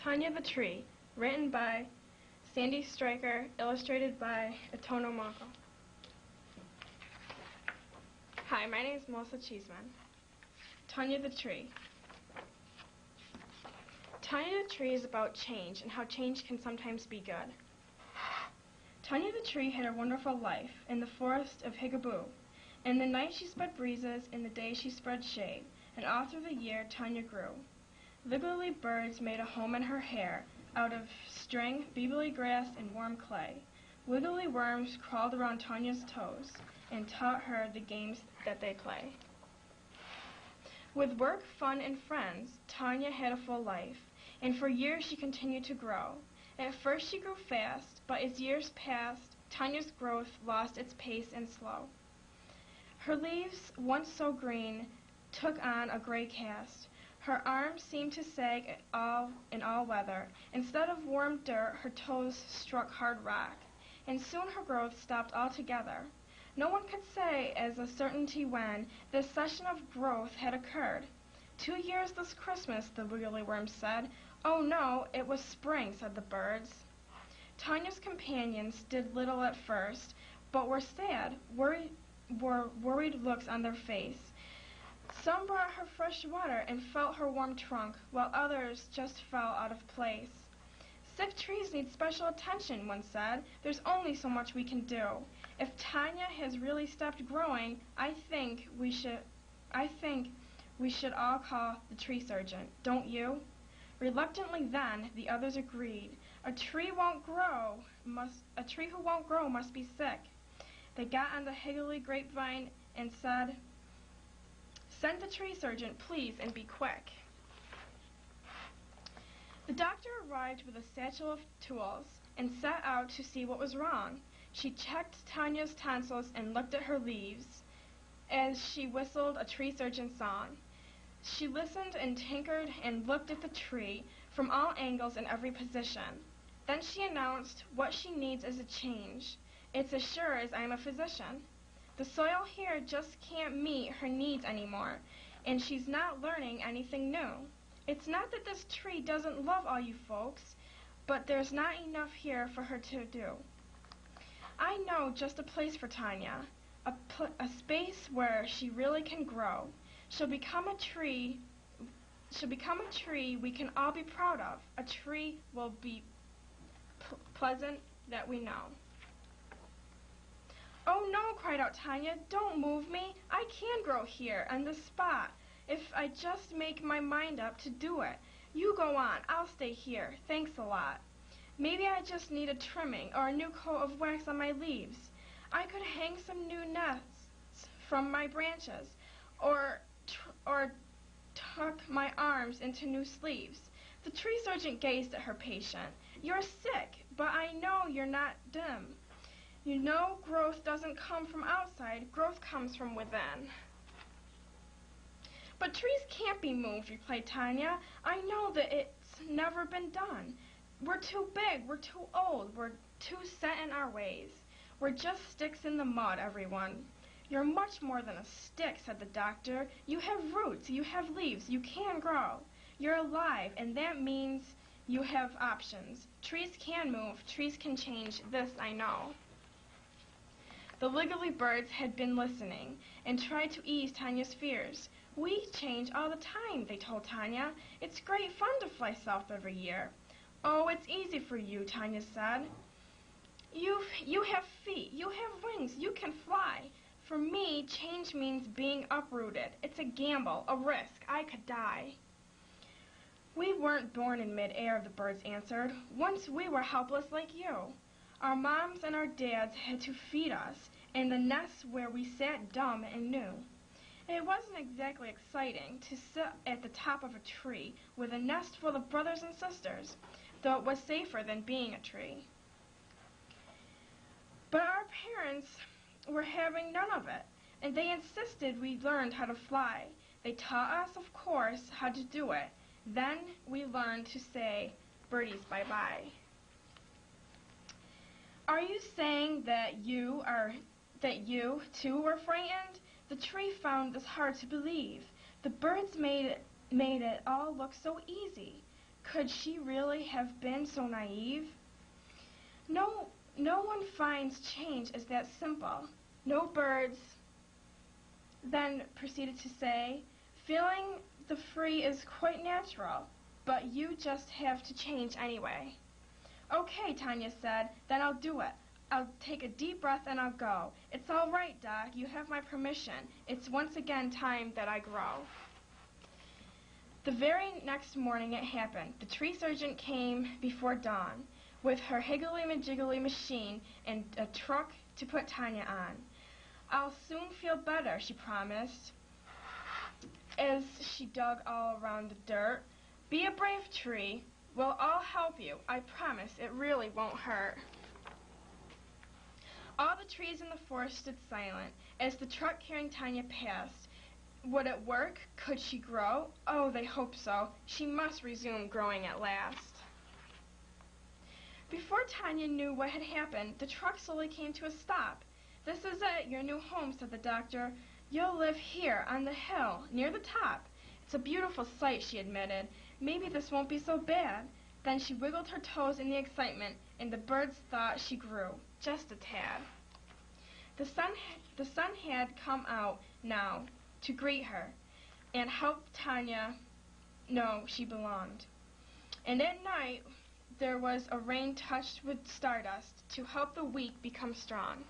Tanya the Tree, written by Sandy Stryker, illustrated by Atono Mako. Hi, my name is Melissa Cheeseman. Tanya the Tree. Tanya the Tree is about change and how change can sometimes be good. Tanya the Tree had a wonderful life in the forest of Higaboo. In the night she spread breezes, in the day she spread shade, and all through the year Tanya grew. Wiggly birds made a home in her hair, out of string, beebly grass, and warm clay. Wiggly worms crawled around Tanya's toes and taught her the games that they play. With work, fun, and friends, Tanya had a full life, and for years she continued to grow. At first she grew fast, but as years passed, Tanya's growth lost its pace and slow. Her leaves, once so green, took on a gray cast. Her arms seemed to sag in all weather. Instead of warm dirt, her toes struck hard rock, and soon her growth stopped altogether. No one could say as a certainty when this cessation of growth had occurred. 2 years this Christmas, the wiggly worm said. Oh no, it was spring, said the birds. Tanya's companions did little at first, but were sad, worried looks on their face. Some brought her fresh water and felt her warm trunk, while others just fell out of place. Sick trees need special attention, one said. There's only so much we can do. If Tanya has really stopped growing, I think we should all call the tree surgeon, don't you? Reluctantly then, the others agreed. A tree who won't grow must be sick. They got on the higgly grapevine and said, "Send the tree surgeon, please, and be quick." The doctor arrived with a satchel of tools and set out to see what was wrong. She checked Tanya's tonsils and looked at her leaves as she whistled a tree surgeon song. She listened and tinkered and looked at the tree from all angles and every position. Then she announced what she needs is a change. It's as sure as I'm a physician. The soil here just can't meet her needs anymore, and she's not learning anything new. It's not that this tree doesn't love all you folks, but there's not enough here for her to do. I know just a place for Tanya, a space where she really can grow. She'll become a tree we can all be proud of. A tree will be pleasant that we know. Oh no, cried out Tanya, don't move me. I can grow here on this spot if I just make my mind up to do it. You go on, I'll stay here. Thanks a lot. Maybe I just need a trimming or a new coat of wax on my leaves. I could hang some new nests from my branches or tuck my arms into new sleeves. The tree surgeon gazed at her patient. You're sick, but I know you're not dim. You know growth doesn't come from outside, growth comes from within. But trees can't be moved, replied Tanya. I know that it's never been done. We're too big, we're too old, we're too set in our ways. We're just sticks in the mud, everyone. You're much more than a stick, said the doctor. You have roots, you have leaves, you can grow. You're alive, and that means you have options. Trees can move, trees can change, this I know. The wiggly birds had been listening and tried to ease Tanya's fears. We change all the time, they told Tanya. It's great fun to fly south every year. Oh, it's easy for you, Tanya said. You have feet, you have wings, you can fly. For me, change means being uprooted. It's a gamble, a risk. I could die. We weren't born in midair, the birds answered. Once we were helpless like you. Our moms and our dads had to feed us in the nests where we sat dumb and knew. It wasn't exactly exciting to sit at the top of a tree with a nest full of brothers and sisters, though it was safer than being a tree. But our parents were having none of it, and they insisted we learned how to fly. They taught us, of course, how to do it. Then we learned to say, birdies bye-bye. Are you saying that you too were frightened? The tree found this hard to believe. The birds made it all look so easy. Could she really have been so naive? No one finds change as that simple. No birds then proceeded to say, feeling the free is quite natural, but you just have to change anyway. Okay, Tanya said, then I'll do it. I'll take a deep breath and I'll go. It's all right, Doc. You have my permission. It's once again time that I grow. The very next morning it happened. The tree surgeon came before dawn with her higgly-majiggly machine and a truck to put Tanya on. I'll soon feel better, she promised, as she dug all around the dirt. Be a brave tree. We'll all help you. I promise it really won't hurt. All the trees in the forest stood silent as the truck carrying Tanya passed. Would it work? Could she grow? Oh, they hoped so. She must resume growing at last. Before Tanya knew what had happened, the truck slowly came to a stop. This is it, your new home, said the doctor. You'll live here, on the hill, near the top. It's a beautiful sight, she admitted. Maybe this won't be so bad. Then she wiggled her toes in the excitement, and the birds thought she grew, just a tad. The sun had come out now to greet her and help Tanya know she belonged. And at night, there was a rain touched with stardust to help the weak become strong.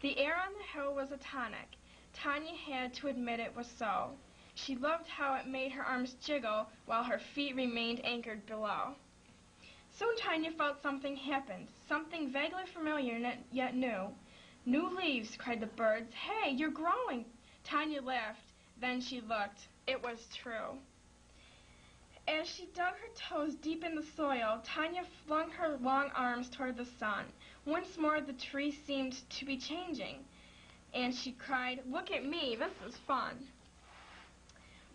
The air on the hill was a tonic. Tanya had to admit it was so. She loved how it made her arms jiggle while her feet remained anchored below. Soon Tanya felt something happened, something vaguely familiar yet new. New leaves, cried the birds. Hey, you're growing. Tanya laughed. Then she looked. It was true. As she dug her toes deep in the soil, Tanya flung her long arms toward the sun. Once more the tree seemed to be changing, and she cried, Look at me, this is fun.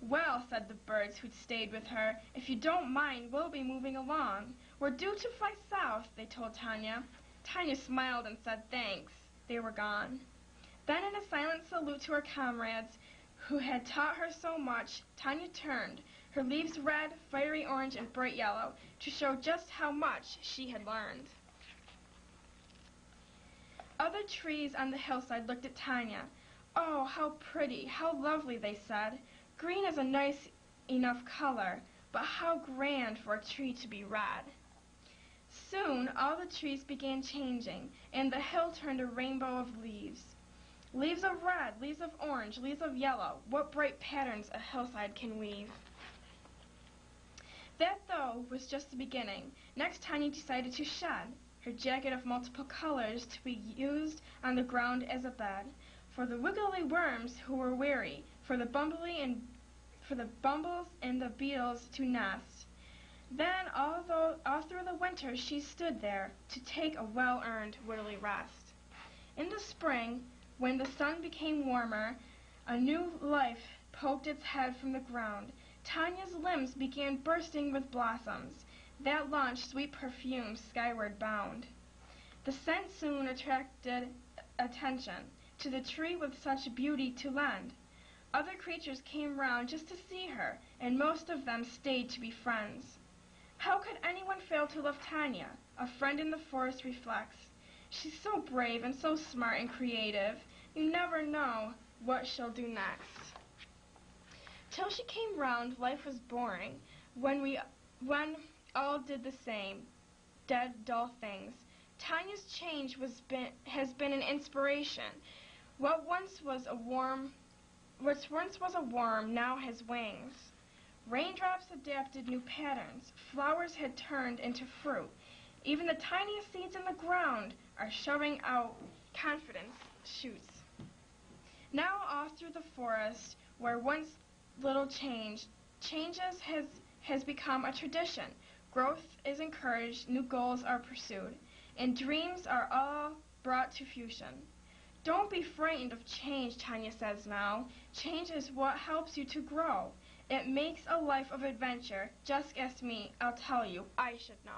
Well, said the birds who'd stayed with her, if you don't mind, we'll be moving along. We're due to fly south, they told Tanya. Tanya smiled and said thanks. They were gone. Then in a silent salute to her comrades, who had taught her so much, Tanya turned, her leaves red, fiery orange, and bright yellow, to show just how much she had learned. Other trees on the hillside looked at Tanya. Oh, how pretty, how lovely, they said. Green is a nice enough color, but how grand for a tree to be red. Soon all the trees began changing, and the hill turned a rainbow of leaves. Leaves of red, leaves of orange, leaves of yellow, what bright patterns a hillside can weave. That, though, was just the beginning. Next, Tanya decided to shed her jacket of multiple colors to be used on the ground as a bed, for the wiggly worms who were weary, for the bumbles and the beetles to nest. Then, all through the winter, she stood there to take a well-earned woodly rest. In the spring, when the sun became warmer, a new life poked its head from the ground. Tanya's limbs began bursting with blossoms that launched sweet perfumes skyward bound. The scent soon attracted attention to the tree with such beauty to lend. Other creatures came round just to see her, and most of them stayed to be friends. How could anyone fail to love Tanya? A friend in the forest reflects. She's so brave and so smart and creative. You never know what she'll do next. Till she came round, life was boring. When all did the same, dead, dull things. Tanya's change has been an inspiration. What once was a worm now has wings. Raindrops adapted new patterns. Flowers had turned into fruit. Even the tiniest seeds in the ground are showing out confidence shoots. Now all through the forest, where once little changes has become a tradition. Growth is encouraged, new goals are pursued, and dreams are all brought to fusion. Don't be frightened of change, Tanya says now. Change is what helps you to grow. It makes a life of adventure. Just ask me, I'll tell you. I should know.